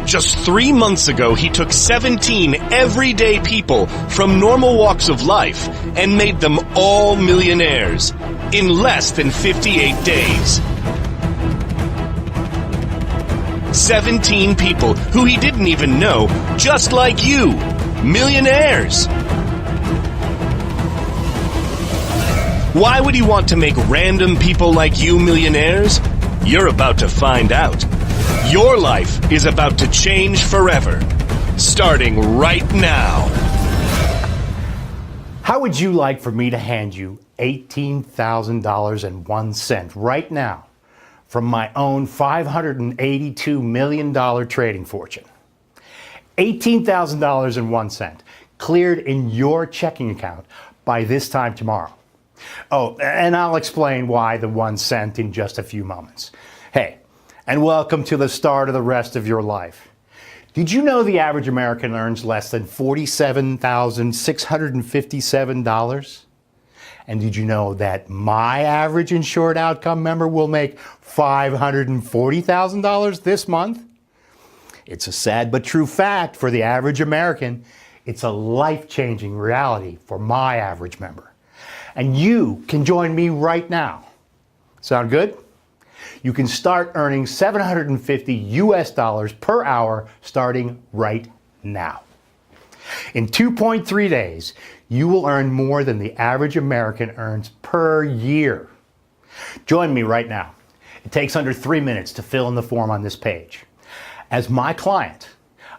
Just 3 months ago, he took 17 everyday people from normal walks of life and made them all millionaires in less than 58 days. 17 people who he didn't even know, just like you, millionaires. Why would he want to make random people like you millionaires? You're about to find out. Your life is about to change forever, starting right now. How would you like for me to hand you $18,001 right now from my own $582 million trading fortune? $18,001 cleared in your checking account by this time tomorrow. Oh, and I'll explain why the 1 cent in just a few moments. Hey, and welcome to the start of the rest of your life. Did you know the average American earns less than $47,657? And did you know that my average insured outcome member will make $540,000 this month? It's a sad but true fact for the average American. It's a life-changing reality for my average member. And you can join me right now. Sound good? You can start earning $750 per hour starting right now. In 2.3 days, you will earn more than the average American earns per year. Join me right now. It takes under 3 minutes to fill in the form on this page. As my client,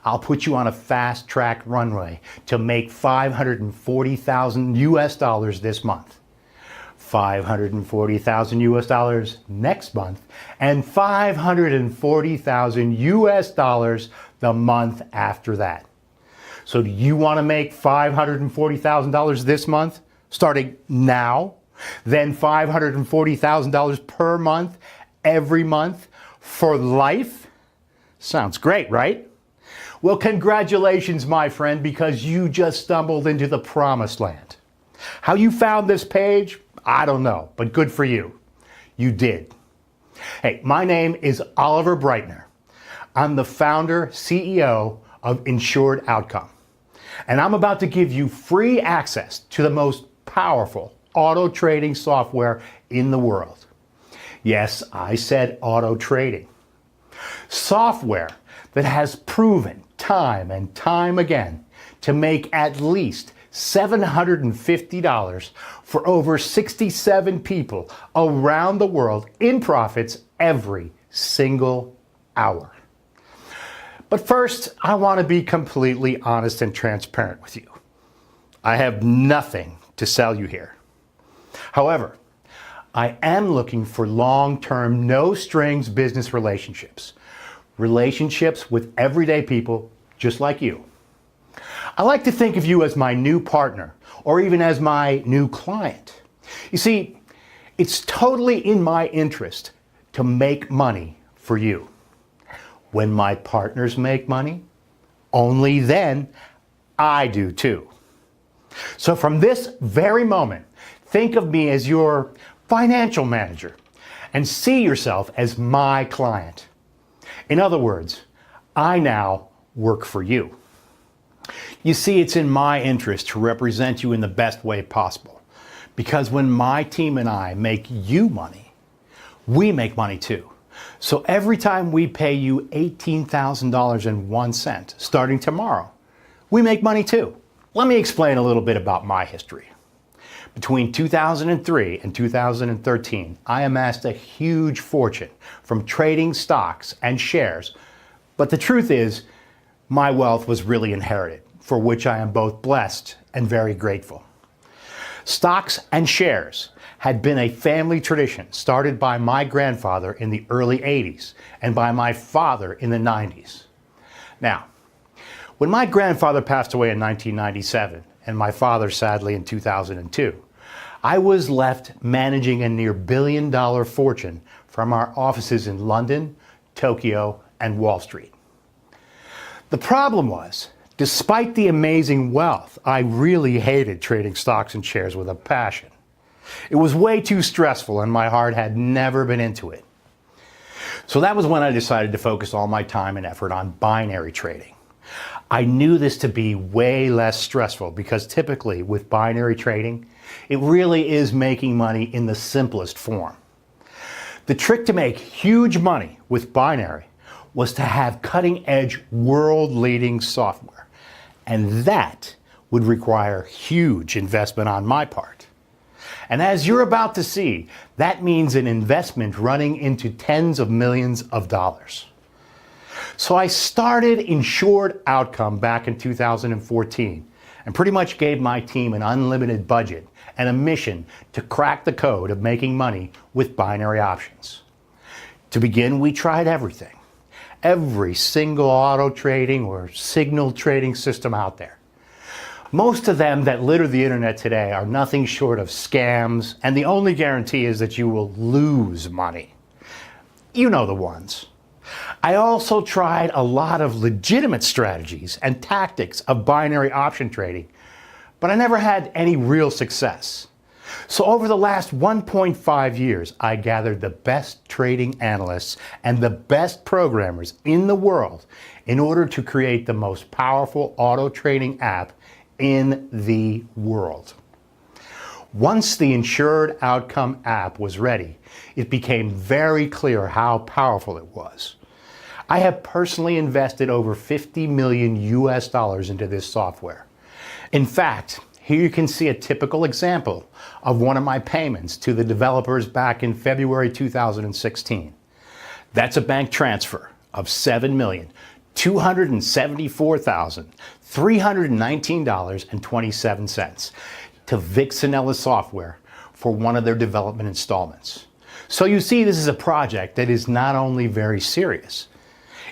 I'll put you on a fast-track runway to make $540,000 this month. $540,000 next month, and $540,000 the month after that. So do you want to make $540,000 this month, starting now? Then $540,000 per month, every month, for life? Sounds great, right? Well, congratulations, my friend, because you just stumbled into the promised land. How you found this page? I don't know, but good for you. You did. Hey, my name is Oliver Breitner. I'm the founder, CEO of Insured Outcome. And I'm about to give you free access to the most powerful auto trading software in the world. Yes, I said auto trading. Software that has proven time and time again to make at least $750 for over 67 people around the world in profits every single hour. But first, I want to be completely honest and transparent with you. I have nothing to sell you here. However, I am looking for long-term, no-strings business relationships. Relationships with everyday people just like you. I like to think of you as my new partner, or even as my new client. You see, it's totally in my interest to make money for you. When my partners make money, only then I do too. So from this very moment, think of me as your financial manager and see yourself as my client. In other words, I now work for you. You see, it's in my interest to represent you in the best way possible. Because when my team and I make you money, we make money too. So every time we pay you $18,001 starting tomorrow, we make money too. Let me explain a little bit about my history. Between 2003 and 2013, I amassed a huge fortune from trading stocks and shares. But the truth is, my wealth was really inherited, for which I am both blessed and very grateful. Stocks and shares had been a family tradition started by my grandfather in the early 80s and by my father in the 90s. Now, when my grandfather passed away in 1997 and my father sadly in 2002, I was left managing a near billion-dollar fortune from our offices in London, Tokyo, and Wall Street. The problem was, despite the amazing wealth, I really hated trading stocks and shares with a passion. It was way too stressful and my heart had never been into it. So that was when I decided to focus all my time and effort on binary trading. I knew this to be way less stressful because typically with binary trading, it really is making money in the simplest form. The trick to make huge money with binary was to have cutting-edge, world-leading software. And that would require huge investment on my part. And as you're about to see, that means an investment running into tens of millions of dollars. So I started Insured Outcome back in 2014 and pretty much gave my team an unlimited budget and a mission to crack the code of making money with binary options. To begin, we tried everything. Every single auto trading or signal trading system out there. Most of them that litter the internet today are nothing short of scams, and the only guarantee is that you will lose money. You know the ones. I also tried a lot of legitimate strategies and tactics of binary option trading, but I never had any real success. So over the last 1.5 years, I gathered the best trading analysts and the best programmers in the world in order to create the most powerful auto trading app in the world. Once the Insured Outcome app was ready, it became very clear how powerful it was. I have personally invested over 50 million US dollars into this software. In fact, here you can see a typical example of one of my payments to the developers back in February 2016. That's a bank transfer of $7,274,319.27 to Vixenella Software for one of their development installments. So you see, this is a project that is not only very serious,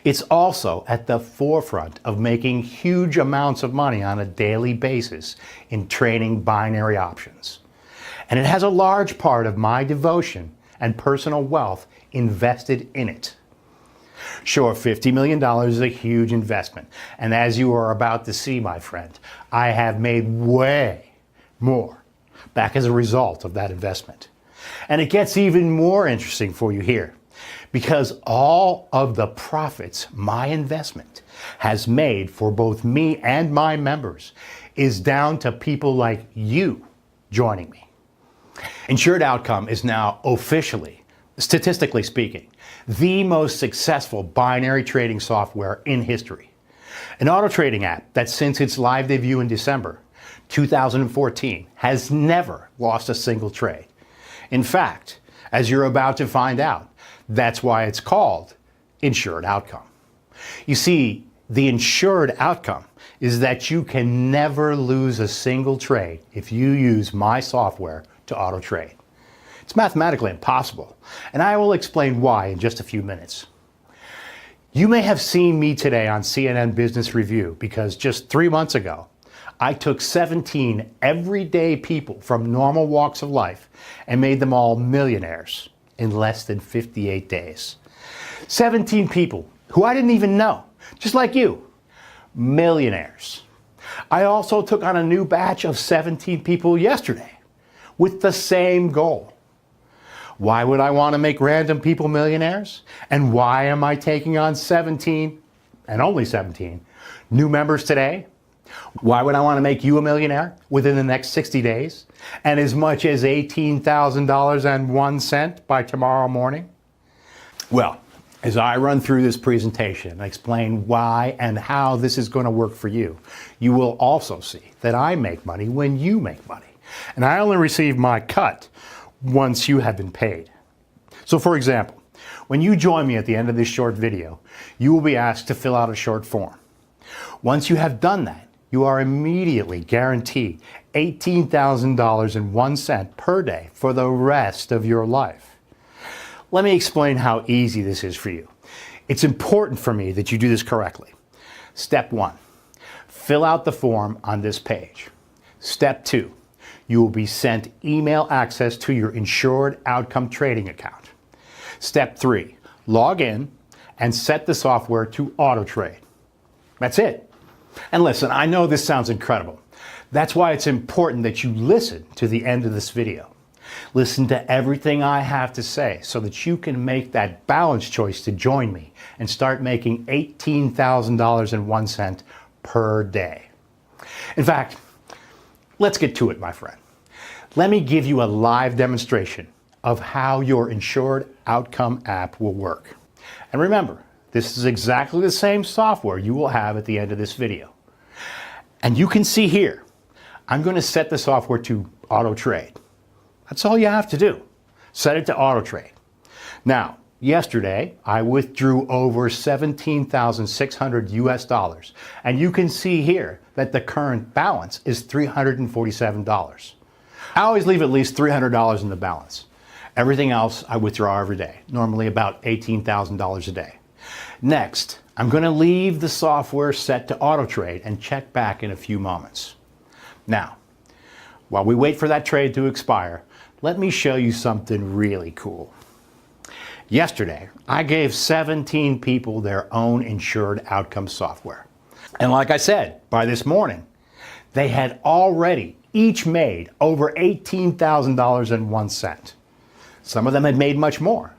it's also at the forefront of making huge amounts of money on a daily basis in trading binary options. And it has a large part of my devotion and personal wealth invested in it. Sure, $50 million is a huge investment. And as you are about to see, my friend, I have made way more back as a result of that investment. And it gets even more interesting for you here, because all of the profits my investment has made for both me and my members is down to people like you joining me. Insured Outcome is now officially, statistically speaking, the most successful binary trading software in history. An auto trading app that since its live debut in December 2014 has never lost a single trade. In fact, as you're about to find out, that's why it's called Insured Outcome. You see, the insured outcome is that you can never lose a single trade if you use my software to auto trade. It's mathematically impossible, and I will explain why in just a few minutes. You may have seen me today on CNN Business Review because just 3 months ago, I took 17 everyday people from normal walks of life and made them all millionaires in less than 58 days. 17 people who I didn't even know, just like you, millionaires. I also took on a new batch of 17 people yesterday with the same goal. Why would I want to make random people millionaires? And why am I taking on 17, and only 17, new members today? Why would I want to make you a millionaire within the next 60 days and as much as $18,001 by tomorrow morning? Well, as I run through this presentation and explain why and how this is going to work for you, you will also see that I make money when you make money. And I only receive my cut once you have been paid. So for example, when you join me at the end of this short video, you will be asked to fill out a short form. Once you have done that, you are immediately guaranteed $18,001 per day for the rest of your life. Let me explain how easy this is for you. It's important for me that you do this correctly. Step 1, fill out the form on this page. Step 2, you will be sent email access to your Insured Outcome trading account. Step 3, log in and set the software to auto trade. That's it. And listen, I know this sounds incredible. That's why it's important that you listen to the end of this video. Listen to everything I have to say so that you can make that balanced choice to join me and start making $18,001 per day. In fact, let's get to it, my friend. Let me give you a live demonstration of how your Insured Outcome app will work. And remember, this is exactly the same software you will have at the end of this video. And you can see here, I'm going to set the software to auto trade. That's all you have to do. Set it to auto trade. Now, yesterday, I withdrew over 17,600 US dollars. And you can see here that the current balance is $347. I always leave at least $300 in the balance. Everything else I withdraw every day, normally about $18,000 a day. Next, I'm going to leave the software set to auto trade and check back in a few moments. Now, while we wait for that trade to expire, let me show you something really cool. Yesterday, I gave 17 people their own Insured Outcome software. And like I said, by this morning, they had already each made over $18,001. Some of them had made much more.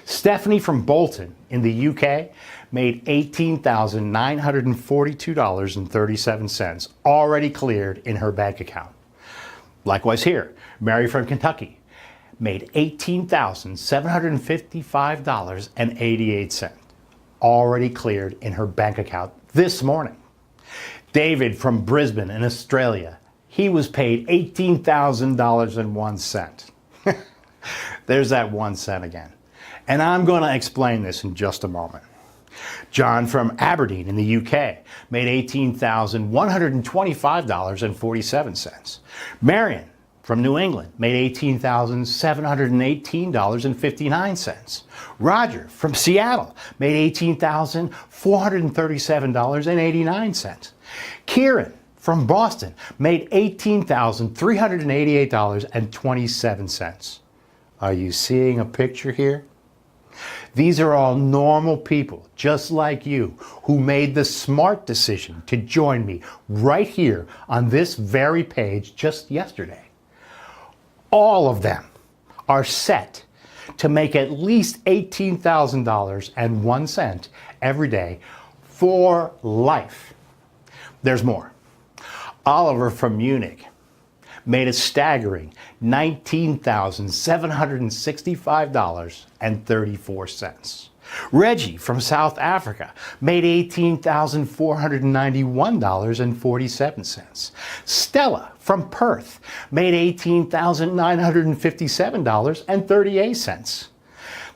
Stephanie from Bolton in the UK made $18,942.37 already cleared in her bank account. Likewise here, Mary from Kentucky made $18,755.88 already cleared in her bank account this morning. David from Brisbane in Australia, he was paid $18,001. There's that 1 cent again. And I'm going to explain this in just a moment. John from Aberdeen in the UK made $18,125.47. Marion from New England made $18,718.59. Roger from Seattle made $18,437.89. Kieran from Boston made $18,388.27. Are you seeing a picture here? These are all normal people, just like you, who made the smart decision to join me right here on this very page just yesterday. All of them are set to make at least $18,001 every day for life. There's more. Oliver from Munich made a staggering $19,765.34. Reggie from South Africa made $18,491.47. Stella from Perth made $18,957.38.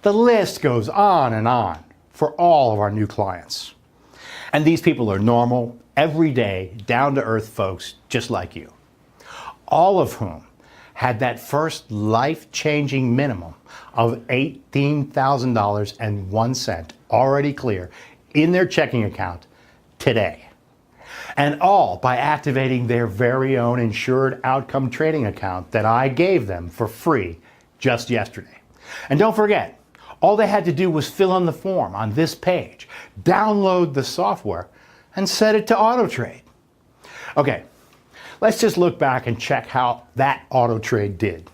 The list goes on and on for all of our new clients. And these people are normal, everyday, down-to-earth folks just like you, all of whom had that first life-changing minimum of $18,001 already clear in their checking account today. And all by activating their very own Insured Outcome trading account that I gave them for free just yesterday. And don't forget, all they had to do was fill in the form on this page, download the software, and set it to auto trade. Okay. Let's just look back and check how that auto trade did.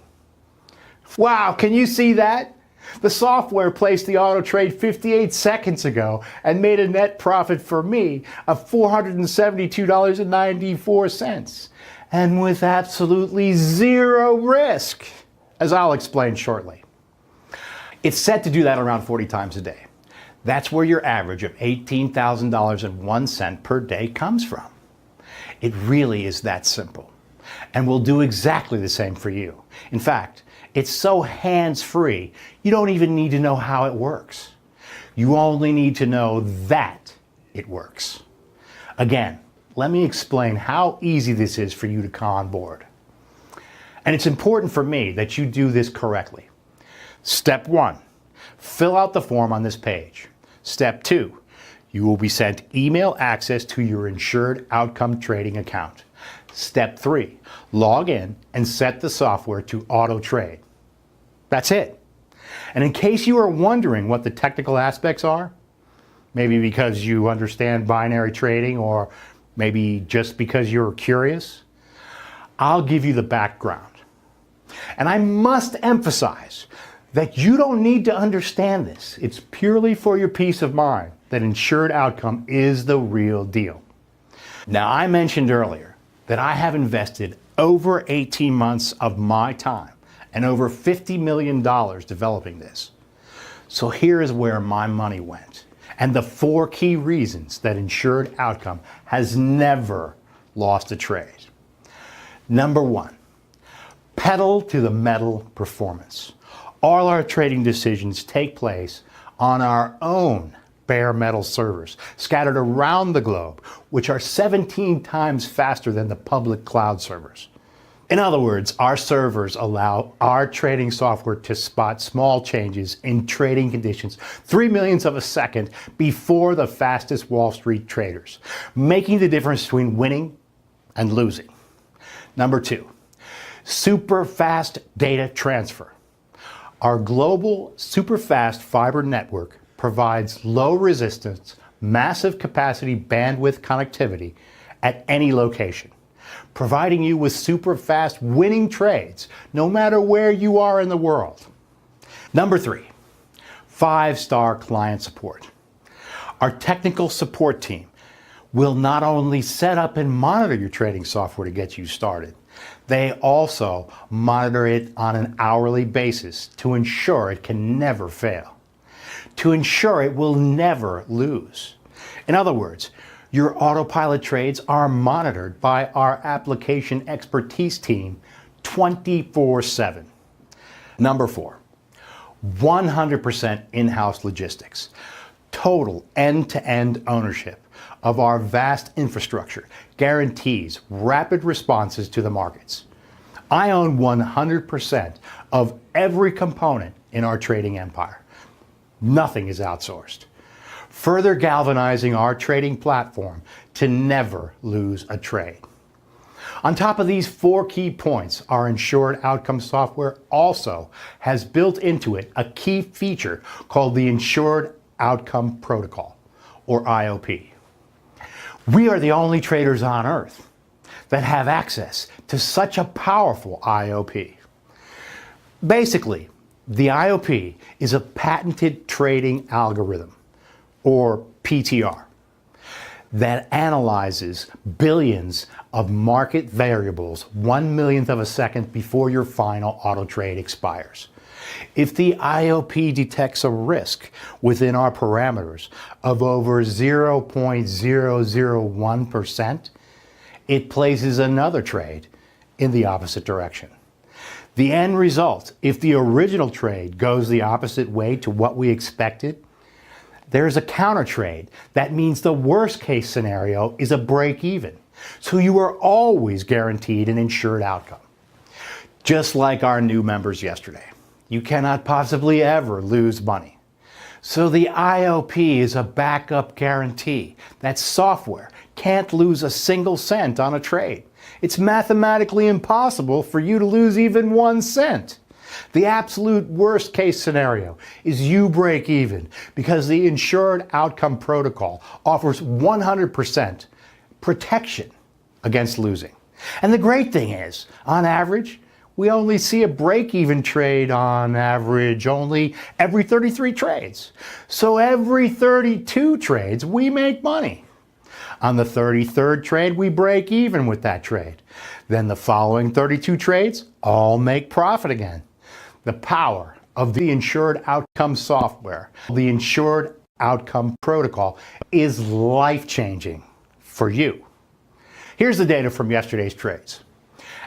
Wow, can you see that? The software placed the auto trade 58 seconds ago and made a net profit for me of $472.94, and with absolutely zero risk, as I'll explain shortly. It's set to do that around 40 times a day. That's where your average of $18,001 per day comes from. It really is that simple, and will do exactly the same for you. In fact, it's so hands-free, you don't even need to know how it works. You only need to know that it works. Again, let me explain how easy this is for you to come on board. And it's important for me that you do this correctly. Step 1, fill out the form on this page. Step 2, you will be sent email access to your Insured Outcome trading account. Step 3, log in and set the software to auto trade. That's it. And in case you are wondering what the technical aspects are, maybe because you understand binary trading or maybe just because you're curious, I'll give you the background. And I must emphasize that you don't need to understand this. It's purely for your peace of mind that Insured Outcome is the real deal. Now, I mentioned earlier that I have invested over 18 months of my time and over $50 million developing this. So here is where my money went, and the 4 key reasons that Insured Outcome has never lost a trade. Number 1, pedal to the metal performance. All our trading decisions take place on our own bare metal servers scattered around the globe, which are 17 times faster than the public cloud servers. In other words, our servers allow our trading software to spot small changes in trading conditions 3 millionths of a second before the fastest Wall Street traders, making the difference between winning and losing. Number 2, super fast data transfer. Our global super fast fiber network provides low resistance, massive capacity bandwidth connectivity at any location, providing you with super fast winning trades no matter where you are in the world. Number 3, 5-star client support. Our technical support team will not only set up and monitor your trading software to get you started, they also monitor it on an hourly basis to ensure it can never fail, to ensure it will never lose. In other words, your autopilot trades are monitored by our application expertise team 24/7. Number 4, 100% in-house logistics. Total end-to-end ownership of our vast infrastructure guarantees rapid responses to the markets. I own 100% of every component in our trading empire. Nothing is outsourced, further galvanizing our trading platform to never lose a trade. On top of these 4 key points, our Insured Outcome software also has built into it a key feature called the Insured Outcome Protocol, or IOP. We are the only traders on earth that have access to such a powerful IOP. Basically, the IOP is a patented trading algorithm, or PTR, that analyzes billions of market variables 1 millionth of a second before your final auto trade expires. If the IOP detects a risk within our parameters of over 0.001%, it places another trade in the opposite direction. The end result, if the original trade goes the opposite way to what we expected, there's a counter trade. That means the worst case scenario is a break even. So you are always guaranteed an insured outcome. Just like our new members yesterday, you cannot possibly ever lose money. So the IOP is a backup guarantee that software can't lose a single cent on a trade. It's mathematically impossible for you to lose even 1 cent. The absolute worst case scenario is you break even because the Insured Outcome Protocol offers 100% protection against losing. And the great thing is, on average, we only see a break-even trade on average only every 33 trades. So every 32 trades, we make money. On the 33rd trade, we break even with that trade. Then the following 32 trades all make profit again. The power of the Insured Outcome software, the Insured Outcome Protocol, is life-changing for you. Here's the data from yesterday's trades.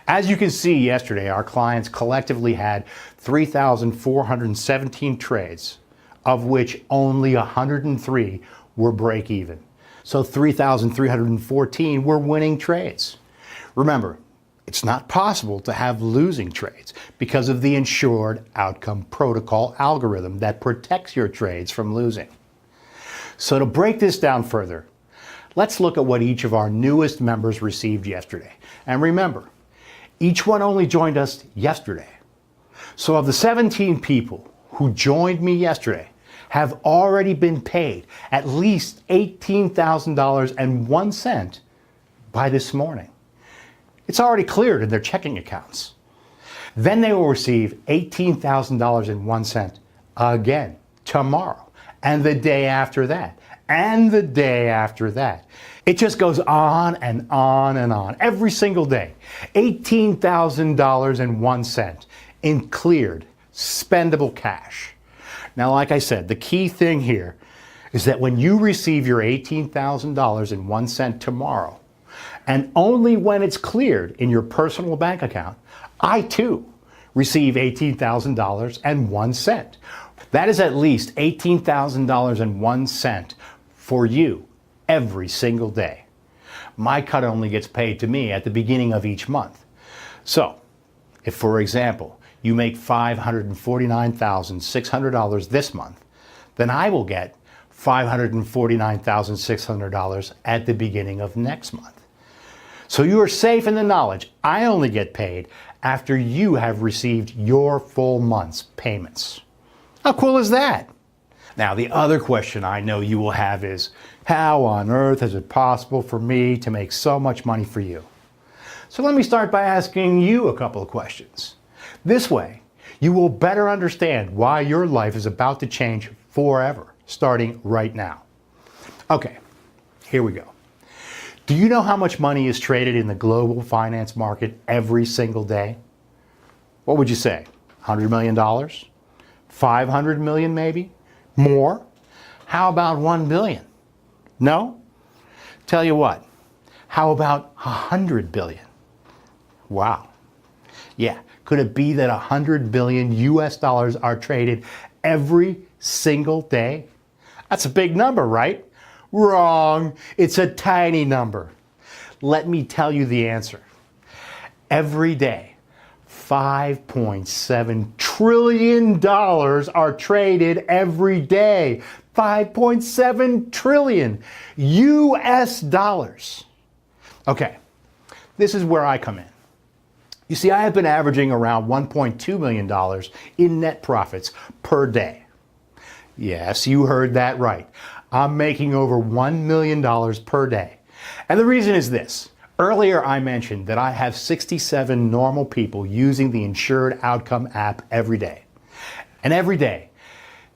As you can see, yesterday our clients collectively had 3,417 trades, of which only 103 were break even. So 3,314 were winning trades. Remember, it's not possible to have losing trades because of the Insured Outcome Protocol algorithm that protects your trades from losing. So to break this down further, let's look at what each of our newest members received yesterday. And remember, each one only joined us yesterday. So of the 17 people who joined me yesterday have already been paid at least $18,001 by this morning. It's already cleared in their checking accounts. Then they will receive $18,000.01 again tomorrow, and the day after that, and the day after that. It just goes on and on and on every single day. $18,000.01 in cleared, spendable cash. Now, like I said, the key thing here is that when you receive your $18,000.01 tomorrow, and only when it's cleared in your personal bank account, I too receive $18,000.01. That is at least $18,000.01 for you every single day. My cut only gets paid to me at the beginning of each month. So, if for example, you make $549,600 this month, then I will get $549,600 at the beginning of next month. So you are safe in the knowledge I only get paid after you have received your full month's payments. How cool is that? Now, the other question I know you will have is, how on earth is it possible for me to make so much money for you? So let me start by asking you a couple of questions. This way, you will better understand why your life is about to change forever, starting right now. Okay, here we go. Do you know how much money is traded in the global finance market every single day? What would you say? $100 million? 500 million maybe? More? How about 1 billion? No? Tell you what, how about 100 billion? Wow. Yeah, could it be that 100 billion US dollars are traded every single day? That's a big number, right? Wrong. It's a tiny number. Let me tell you the answer. Every day, $5.7 trillion are traded every day. 5.7 trillion US dollars. Okay, this is where I come in. You see, I have been averaging around $1.2 million in net profits per day. Yes, you heard that right. I'm making over $1 million per day. And the reason is this. Earlier I mentioned that I have 67 normal people using the Insured Outcome app every day. And every day,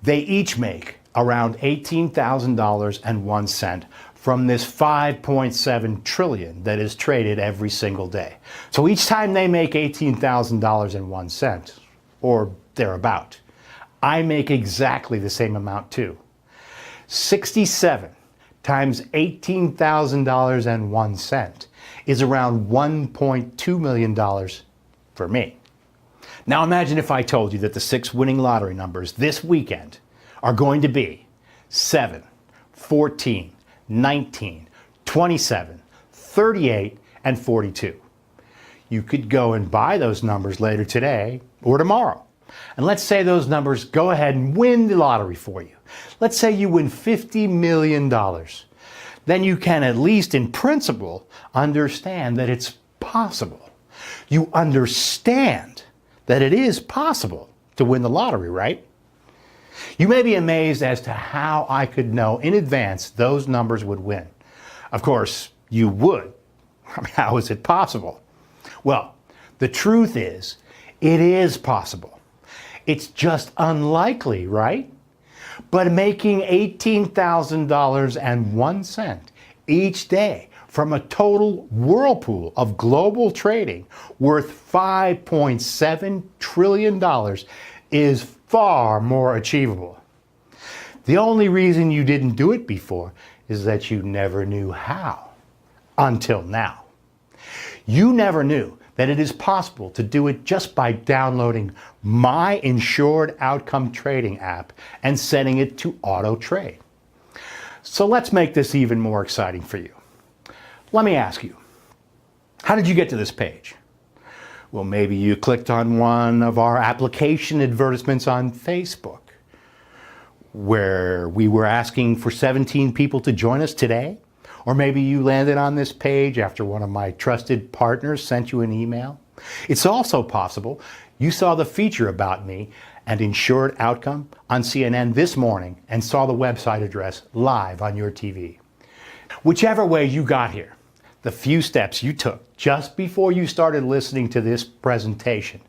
they each make around $18,000.01 from this 5.7 trillion that is traded every single day. So each time they make $18,000.01, or thereabout, I make exactly the same amount too. 67 times $18,000.01 is around $1.2 million for me. Now imagine if I told you that the 6 winning lottery numbers this weekend are going to be 7, 14, 19, 27, 38, and 42. You could go and buy those numbers later today or tomorrow. And let's say those numbers go ahead and win the lottery for you. Let's say you win $50 million. Then you can, at least in principle, understand that it's possible. You understand that it is possible to win the lottery, right? You may be amazed as to how I could know in advance those numbers would win. Of course, you would. I mean, how is it possible? Well, the truth is, it is possible. It's just unlikely, right? But making $18,000.01 each day from a total whirlpool of global trading worth $5.7 trillion is far more achievable. The only reason you didn't do it before is that you never knew how, until now. You never knew that it is possible to do it just by downloading my Insured Outcome Trading app and setting it to auto trade. So let's make this even more exciting for you. Let me ask you, how did you get to this page? Well, maybe you clicked on one of our application advertisements on Facebook, where we were asking for 17 people to join us today. Or maybe you landed on this page after one of my trusted partners sent you an email. It's also possible you saw the feature about me and Insured Outcome on CNN this morning and saw the website address live on your TV. Whichever way you got here, the few steps you took just before you started listening to this presentation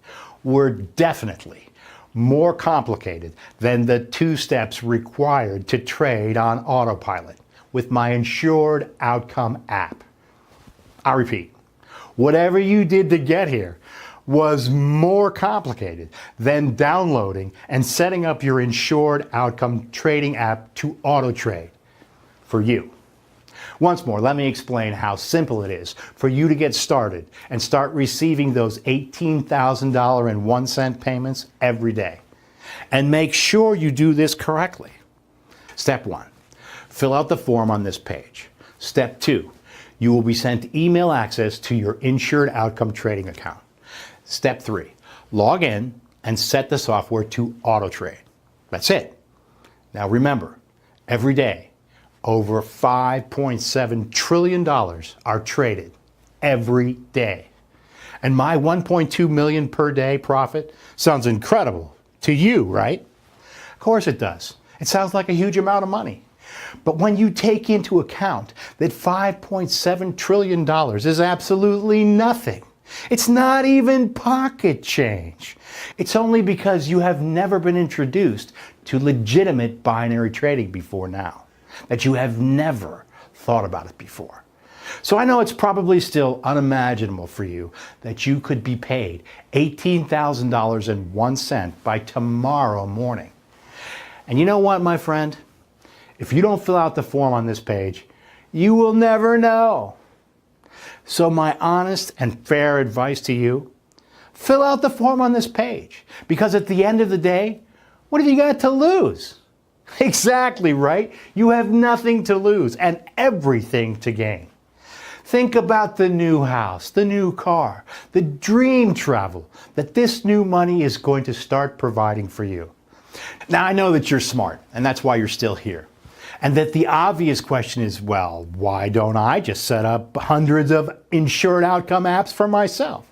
were definitely more complicated than the 2 steps required to trade on autopilot with my Insured Outcome app. I repeat, whatever you did to get here was more complicated than downloading and setting up your Insured Outcome trading app to auto trade for you. Once more, let me explain how simple it is for you to get started and start receiving those $18,000.01 payments every day. And make sure you do this correctly. Step 1, fill out the form on this page. Step 2, you will be sent email access to your Insured Outcome trading account. Step 3, log in and set the software to auto trade. That's it. Now remember, every day, over $5.7 trillion are traded every day. And my 1.2 million per day profit sounds incredible to you, right? Of course it does. It sounds like a huge amount of money. But when you take into account that $5.7 trillion is absolutely nothing, it's not even pocket change. It's only because you have never been introduced to legitimate binary trading before now, that you have never thought about it before. So I know it's probably still unimaginable for you that you could be paid $18,000.01 by tomorrow morning. And you know what, my friend? If you don't fill out the form on this page, you will never know. So my honest and fair advice to you, fill out the form on this page, because at the end of the day, what have you got to lose? Exactly right. You have nothing to lose and everything to gain. Think about the new house, the new car, the dream travel that this new money is going to start providing for you. Now, I know that you're smart, and that's why you're still here. And that the obvious question is, well, why don't I just set up hundreds of Insured Outcome apps for myself?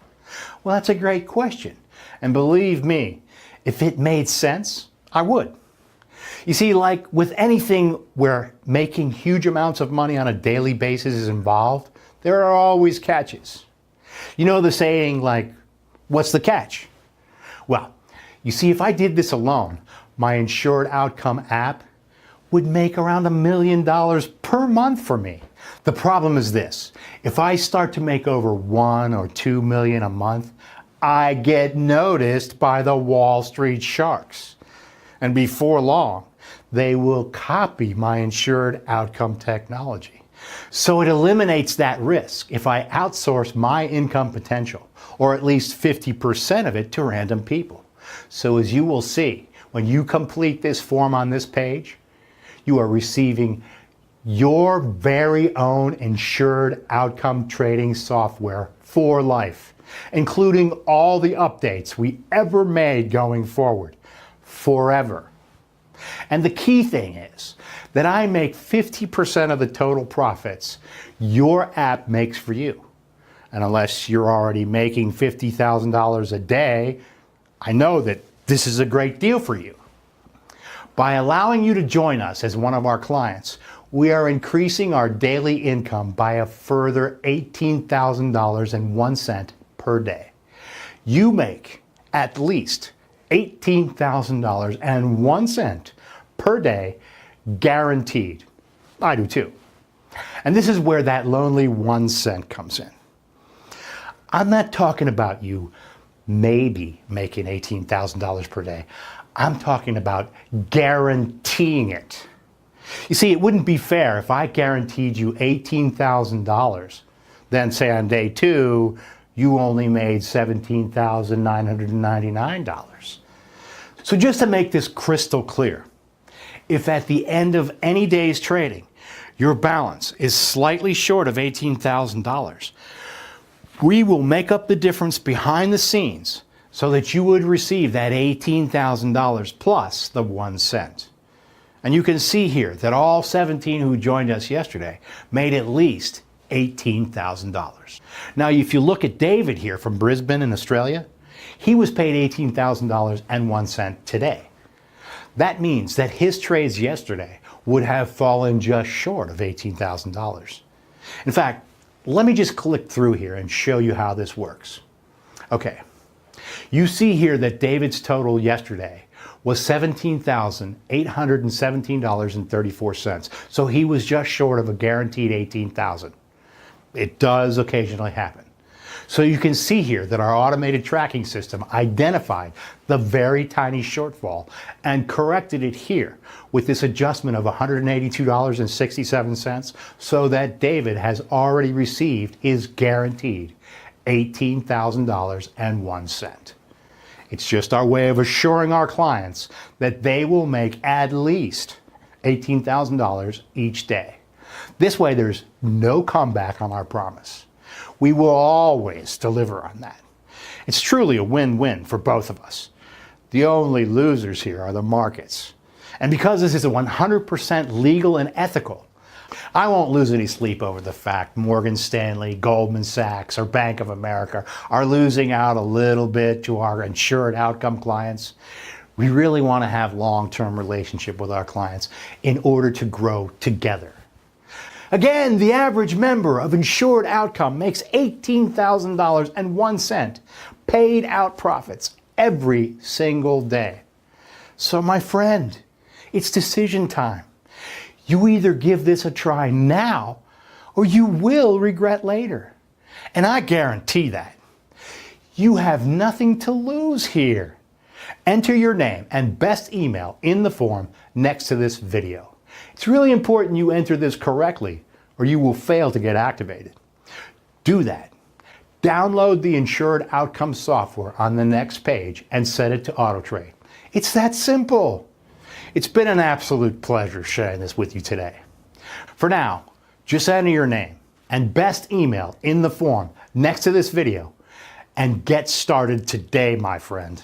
Well, that's a great question. And believe me, if it made sense, I would. You see, like with anything where making huge amounts of money on a daily basis is involved, there are always catches. You know the saying, like, what's the catch? Well, you see, if I did this alone, my Insured Outcome app would make around $1 million per month for me. The problem is this: if I start to make over 1 or 2 million a month, I get noticed by the Wall Street sharks. And before long, they will copy my Insured Outcome technology. So it eliminates that risk if I outsource my income potential, or at least 50% of it, to random people. So as you will see, when you complete this form on this page, you are receiving your very own Insured Outcome trading software for life, including all the updates we ever made going forward, forever. And the key thing is that I make 50% of the total profits your app makes for you. And unless you're already making $50,000 a day, I know that this is a great deal for you. By allowing you to join us as one of our clients, we are increasing our daily income by a further $18,000.01 per day. You make at least $18,000.01 per day, guaranteed. I do too. And this is where that lonely 1 cent comes in. I'm not talking about you maybe making $18,000 per day. I'm talking about guaranteeing it. You see, it wouldn't be fair if I guaranteed you $18,000, then say on day 2, you only made $17,999. So just to make this crystal clear, if at the end of any day's trading, your balance is slightly short of $18,000, we will make up the difference behind the scenes so that you would receive that $18,000 plus the 1 cent. And you can see here that all 17 who joined us yesterday made at least $18,000. Now, if you look at David here from Brisbane in Australia, he was paid $18,000.01 today. That means that his trades yesterday would have fallen just short of $18,000. In fact, let me just click through here and show you how this works. Okay, You see here that David's total yesterday was $17,817.34. So he was just short of a guaranteed $18,000. It does occasionally happen. So you can see here that our automated tracking system identified the very tiny shortfall and corrected it here with this adjustment of $182.67 so that David has already received his guaranteed $18,001. It's just our way of assuring our clients that they will make at least $18,000 each day. This way there's no comeback on our promise. We will always deliver on that. It's truly a win-win for both of us. The only losers here are the markets. And because this is a 100% legal and ethical, I won't lose any sleep over the fact Morgan Stanley, Goldman Sachs, or Bank of America are losing out a little bit to our insured outcome clients. We really want to have long-term relationship with our clients in order to grow together. Again, the average member of Insured Outcome makes $18,001 paid out profits every single day. So my friend, it's decision time. You either give this a try now or you will regret later. And I guarantee that. You have nothing to lose here. Enter your name and best email in the form next to this video. It's really important you enter this correctly or you will fail to get activated. Do that. Download the Insured Outcome software on the next page and set it to AutoTrade. It's that simple. It's been an absolute pleasure sharing this with you today. For now, just enter your name and best email in the form next to this video and get started today, my friend.